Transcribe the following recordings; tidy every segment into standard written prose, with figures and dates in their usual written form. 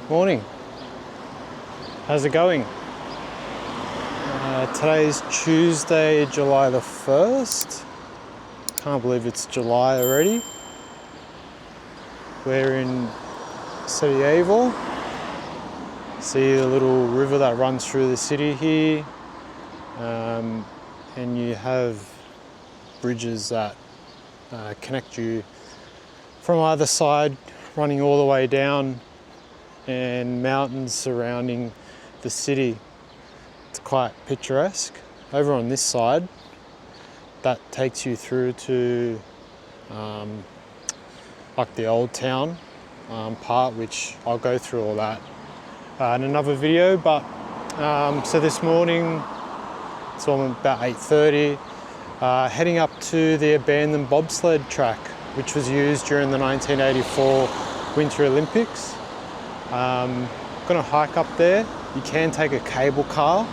Morning. How's it going? Today's Tuesday, July the 1st. Can't believe it's July already. We're in Sarajevo. See the little river that runs through the city here. And you have bridges that connect you from either side, running all the way down, and mountains surrounding the city. It's quite picturesque. Over on this side, that takes you through to like the old town part, which I'll go through all that in another video. But so this morning, it's all about 8:30, heading up to the abandoned bobsled track, which was used during the 1984 Winter Olympics. Gonna hike up there. You can take a cable car,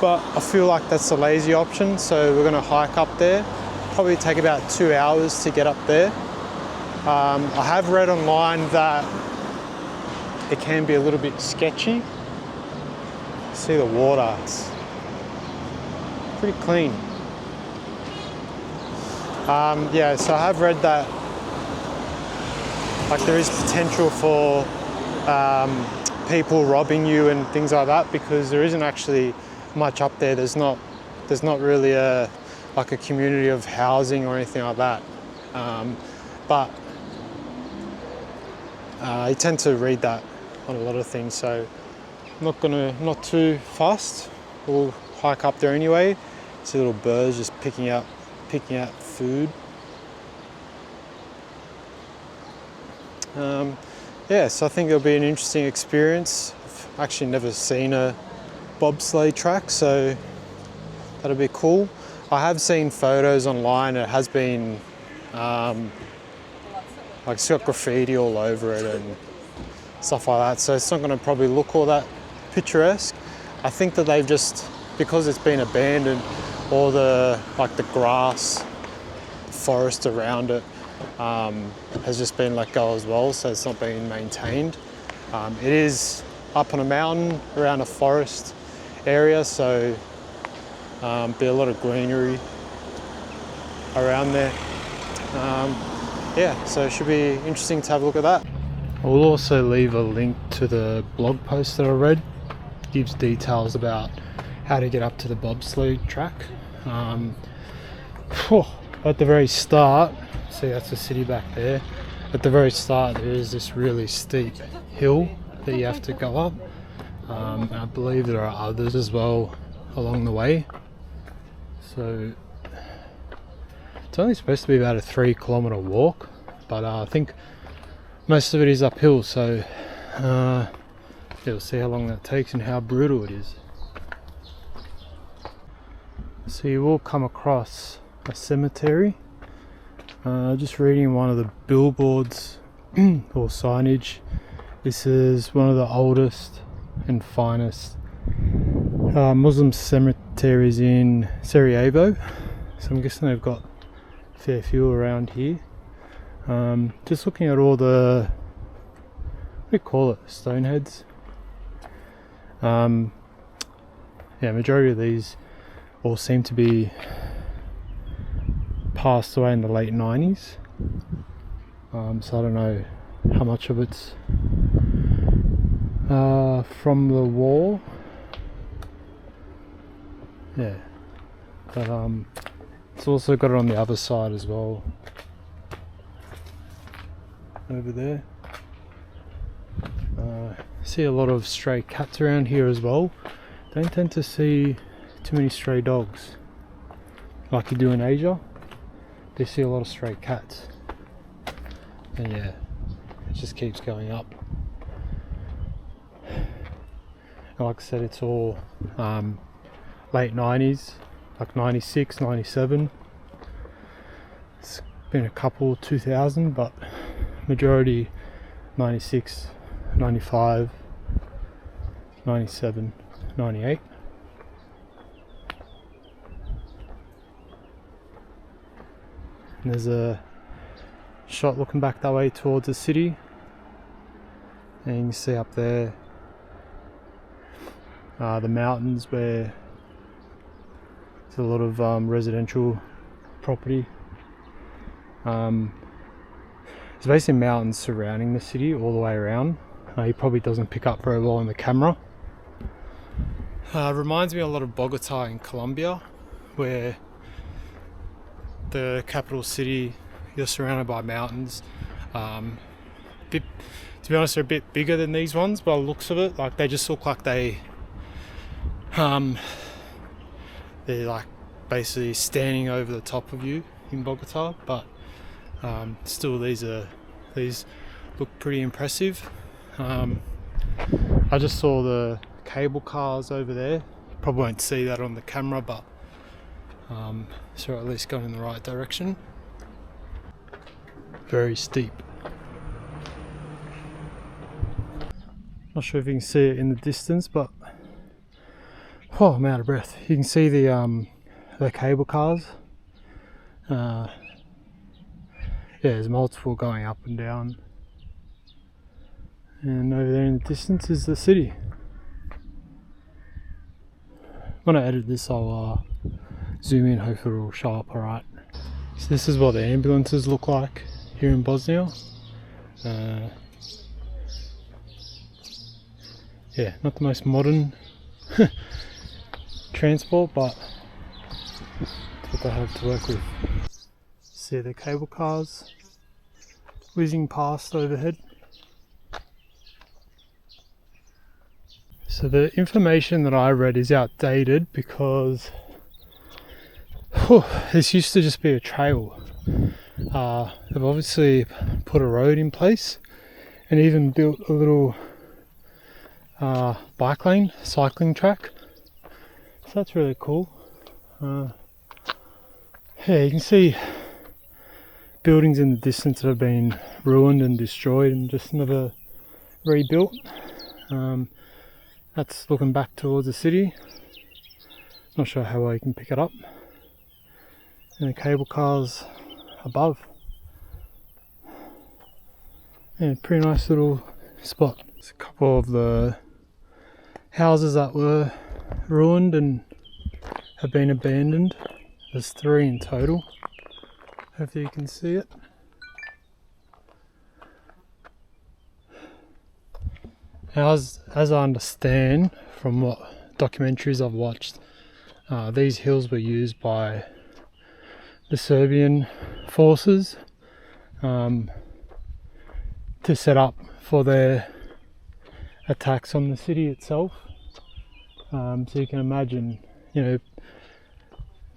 but I feel like that's a lazy option, so we're gonna hike up there. Probably take about 2 hours to get up there. I have read online that it can be a little bit sketchy. See the water, it's pretty clean. Yeah, so I have read that like there is potential for people robbing you and things like that, because there isn't actually much up there. There's not really a community of housing or anything like that. But you tend to read that on a lot of things, so I'm not too fussed. We'll hike up there anyway. See little birds just picking out food. Yeah, so I think it'll be an interesting experience. I've actually never seen a bobsleigh track, so that'll be cool. I have seen photos online. It has been like it's got graffiti all over it and stuff like that, so it's not going to probably look all that picturesque. I think that they've just, because it's been abandoned, all the grass, forest around it has just been let go as well, so it's not being maintained. It is up on a mountain around a forest area, so be a lot of greenery around there. Yeah, so it should be interesting to have a look at that. I'll also leave a link to the blog post that I read. It gives details about how to get up to the bobsleigh track. At the very start, see that's the city back there. At the very start there is this really steep hill that you have to go up. And I believe there are others as well along the way. So it's only supposed to be about a 3-kilometer walk, but I think most of it is uphill, so we'll see how long that takes and how brutal it is. So you will come across a cemetery. Just reading one of the billboards or signage. This is one of the oldest and finest Muslim cemeteries in Sarajevo. So I'm guessing they've got a fair few around here. Just looking at all the, what do you call it, stone heads? Yeah, majority of these all seem to be passed away in the late 90s. So I don't know how much of it's from the war. Yeah, but it's also got it on the other side as well, over there. See a lot of stray cats around here as well. Don't tend to see too many stray dogs like you do in Asia. They see a lot of stray cats, and yeah, it just keeps going up. And like I said, it's all late 90s, like 96, 97. It's been a couple 2000, but majority 96, 95, 97, 98. And there's a shot looking back that way towards the city. And you can see up there the mountains where there's a lot of residential property. There's basically mountains surrounding the city all the way around. He probably doesn't pick up very well on the camera. Reminds me a lot of Bogota in Colombia, where the capital city, you're surrounded by mountains. To be honest, they're a bit bigger than these ones by the looks of it. Like, they just look like they're like basically standing over the top of you in Bogota, but still these look pretty impressive. I just saw the cable cars over there. You probably won't see that on the camera, but so at least going in the right direction. Very steep. Not sure if you can see it in the distance, but oh, I'm out of breath. You can see the cable cars. Yeah, there's multiple going up and down. And over there in the distance is the city. When I edit this, I'll zoom in, hopefully it'll show up alright. So this is what the ambulances look like here in Bosnia. Yeah, not the most modern transport, but that's what they have to work with. See the cable cars whizzing past overhead. So the information that I read is outdated because this used to just be a trail. They've obviously put a road in place and even built a little bike lane, cycling track. So that's really cool. Yeah, you can see buildings in the distance that have been ruined and destroyed and just never rebuilt. That's looking back towards the city. Not sure how well you can pick it up. And the cable cars above. Yeah, pretty nice little spot. There's a couple of the houses that were ruined and have been abandoned. There's 3 in total. Hopefully you can see it. Now, as I understand from what documentaries I've watched, these hills were used by the Serbian forces to set up for their attacks on the city itself. So you can imagine, you know,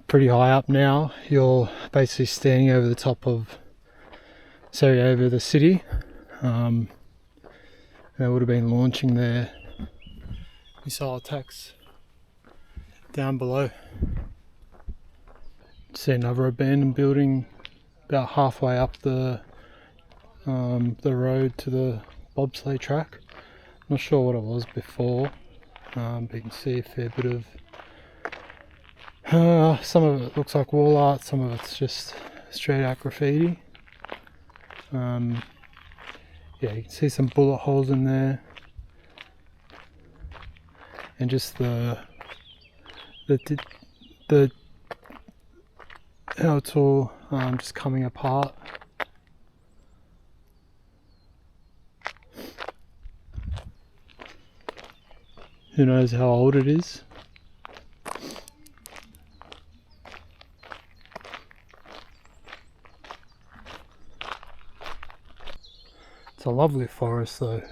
pretty high up now, you're basically standing over the top of Sarajevo, the city. They would have been launching their missile attacks down below. See another abandoned building about halfway up the road to the bobsleigh track. Not sure what it was before, but you can see a fair bit of some of it looks like wall art, some of it's just straight out graffiti. Yeah, you can see some bullet holes in there, and just the how it's all just coming apart. Who knows how old it is? It's a lovely forest though.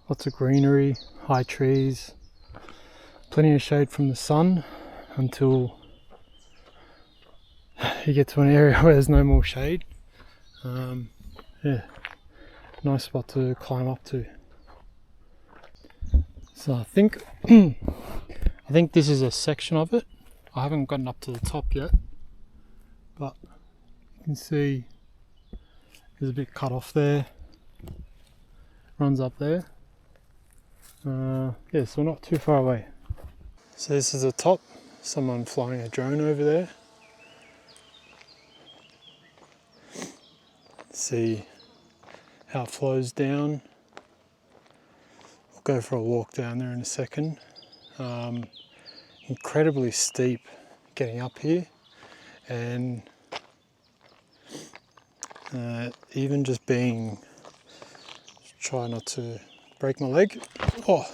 Lots of greenery, high trees, plenty of shade from the sun until you get to an area where there's no more shade. Yeah, nice spot to climb up to. So I think this is a section of it. I haven't gotten up to the top yet, but you can see there's a bit cut off there. Runs up there. Yeah, so we're not too far away. So this is the top. Someone flying a drone over there. See how it flows down. go for a walk down there in a second. Incredibly steep getting up here, and even just being, try not to break my leg. Oh,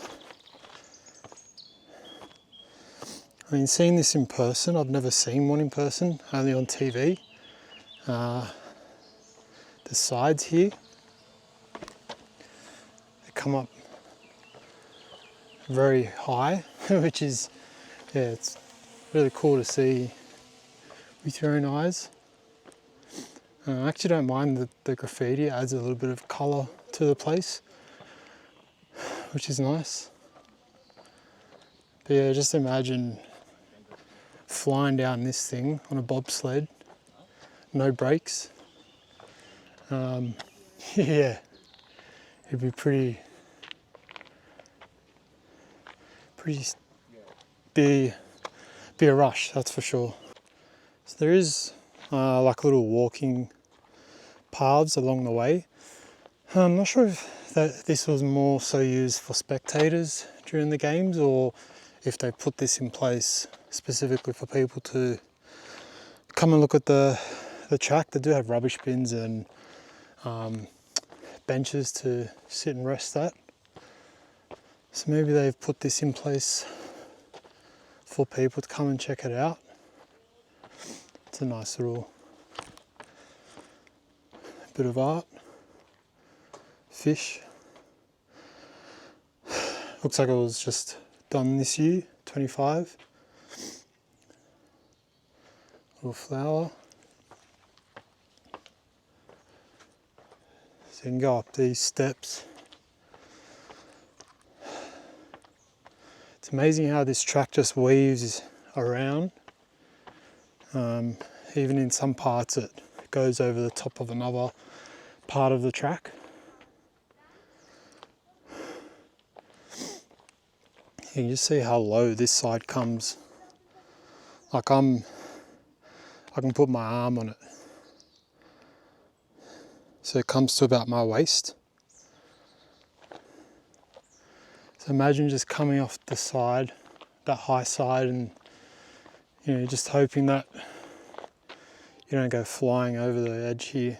I mean, seeing this in person, I've never seen one in person, only on TV. The sides here, they come up very high, which is, yeah, it's really cool to see with your own eyes. I actually don't mind the graffiti. It adds a little bit of colour to the place, which is nice. But yeah, just imagine flying down this thing on a bobsled, no brakes. Yeah, it'd be pretty be a rush, that's for sure. So there is like little walking paths along the way. I'm not sure if this was more so used for spectators during the games, or if they put this in place specifically for people to come and look at the track. They do have rubbish bins and benches to sit and rest at. So maybe they've put this in place for people to come and check it out. It's a nice little bit of art. Fish. Looks like it was just done this year, 25. Little flower. So you can go up these steps. It's amazing how this track just weaves around. Even in some parts it goes over the top of another part of the track. You can just see how low this side comes. Like I can put my arm on it. So it comes to about my waist. So imagine just coming off the side, that high side, and just hoping that you don't go flying over the edge here.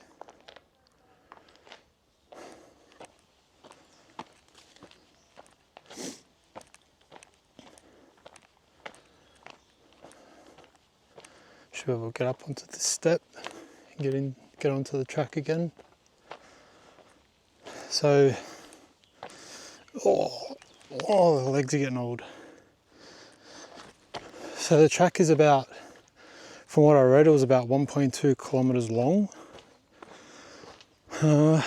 Should be able to get up onto the step and get onto the track again. So, the legs are getting old. So the track is about, from what I read, it was about 1.2 kilometers long. I'm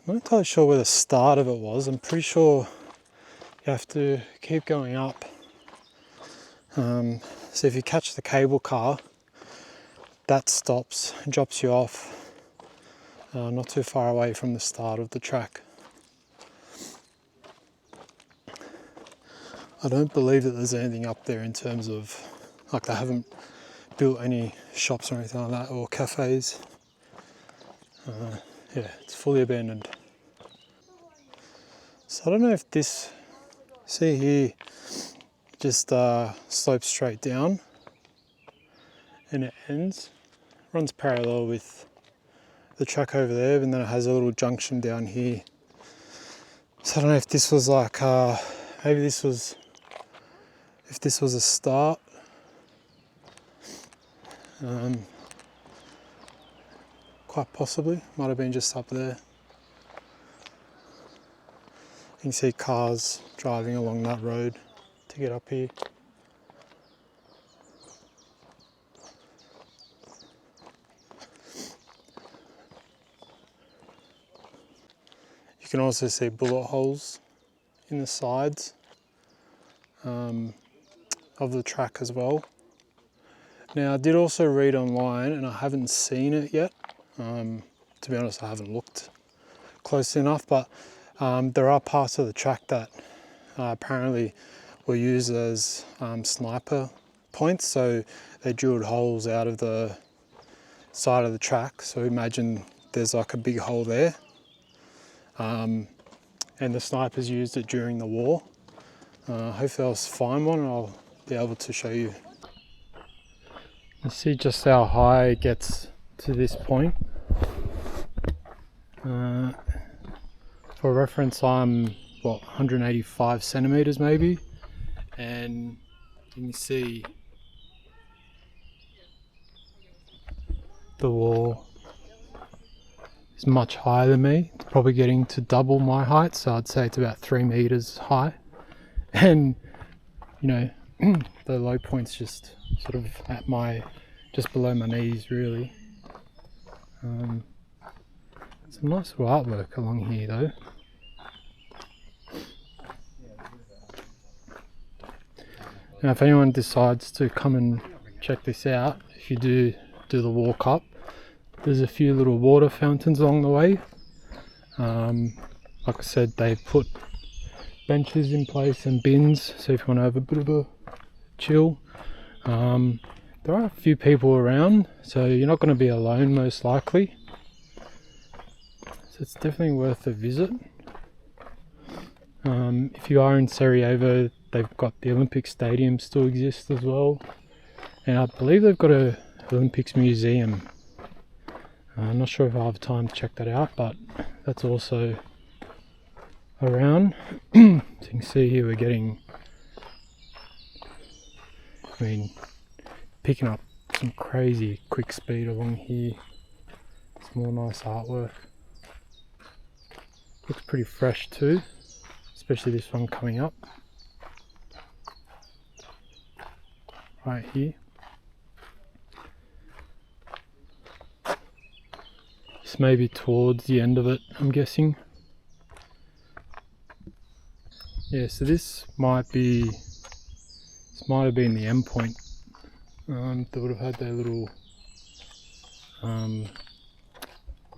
not entirely sure where the start of it was. I'm pretty sure you have to keep going up. So if you catch the cable car, that stops and drops you off not too far away from the start of the track. I don't believe that there's anything up there in terms of, like, they haven't built any shops or anything like that, or cafes. Yeah, it's fully abandoned. So I don't know if this, see here, just slopes straight down and it ends, runs parallel with the track over there, and then it has a little junction down here. So I don't know if this was like, maybe this was, if this was a start. Quite possibly, might have been just up there. You can see cars driving along that road to get up here. You can also see bullet holes in the sides of the track as well. Now, I did also read online, and I haven't seen it yet. To be honest, I haven't looked closely enough, but there are parts of the track that apparently were used as sniper points. So they drilled holes out of the side of the track. So imagine there's like a big hole there. and the snipers used it during the war. Hopefully I'll find one and I'll be able to show you. You see just how high it gets to this point. For reference, I'm 185 centimeters maybe, and you can see the wall is much higher than me. It's probably getting to double my height, so I'd say it's about 3 meters high. And you know, the low point's just sort of at just below my knees really. Some nice little artwork along here though. Now if anyone decides to come and check this out, if you do the walk up, there's a few little water fountains along the way. Like I said, they've put benches in place and bins, so if you want to have a bit of a chill. There are a few people around, so you're not going to be alone most likely. So it's definitely worth a visit. If you are in Sarajevo, they've got the Olympic Stadium still exists as well, and I believe they've got a Olympics museum. I'm not sure if I'll have time to check that out, but that's also around. So you can see here we're getting, picking up some crazy quick speed along here. Some more nice artwork. Looks pretty fresh too, especially this one coming up right here. This may be towards the end of it, I'm guessing. Yeah, so this might have been the end point. They would have had their little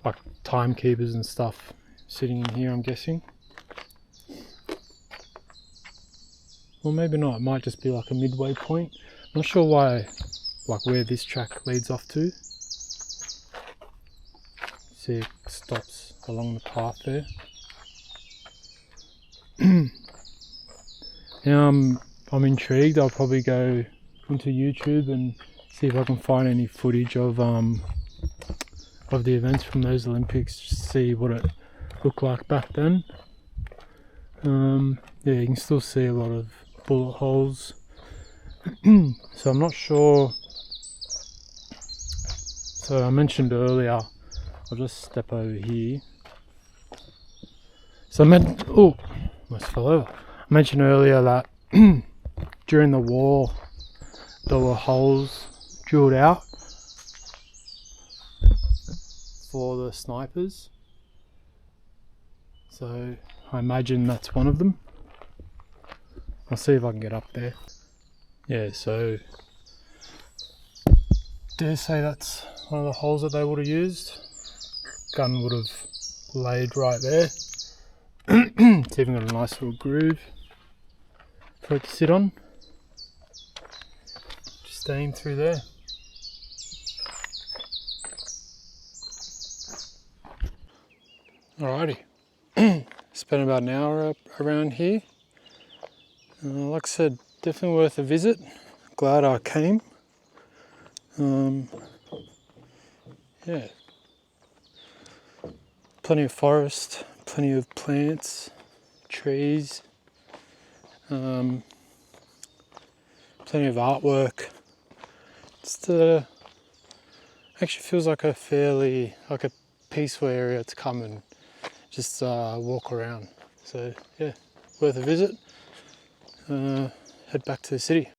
like timekeepers and stuff sitting in here, I'm guessing. Or maybe not, it might just be like a midway point. I'm not sure where this track leads off to. See, it stops along the path there. Now I'm intrigued. I'll probably go onto YouTube and see if I can find any footage of the events from those Olympics, just see what it looked like back then. Yeah, you can still see a lot of bullet holes. So I'm not sure. So I mentioned earlier, I'll just step over here. So almost fell over. I mentioned earlier that during the war there were holes drilled out for the snipers. So I imagine that's one of them. I'll see if I can get up there. Yeah, so dare say that's one of the holes that they would have used. Gun would have laid right there. It's even got a nice little groove for it to sit on. Just aim through there. Alrighty. Spent about an hour around here. Like I said, definitely worth a visit. Glad I came. Yeah. Plenty of forest, plenty of plants, trees, plenty of artwork. Actually feels like a peaceful area to come and just walk around. So yeah, worth a visit. Head back to the city.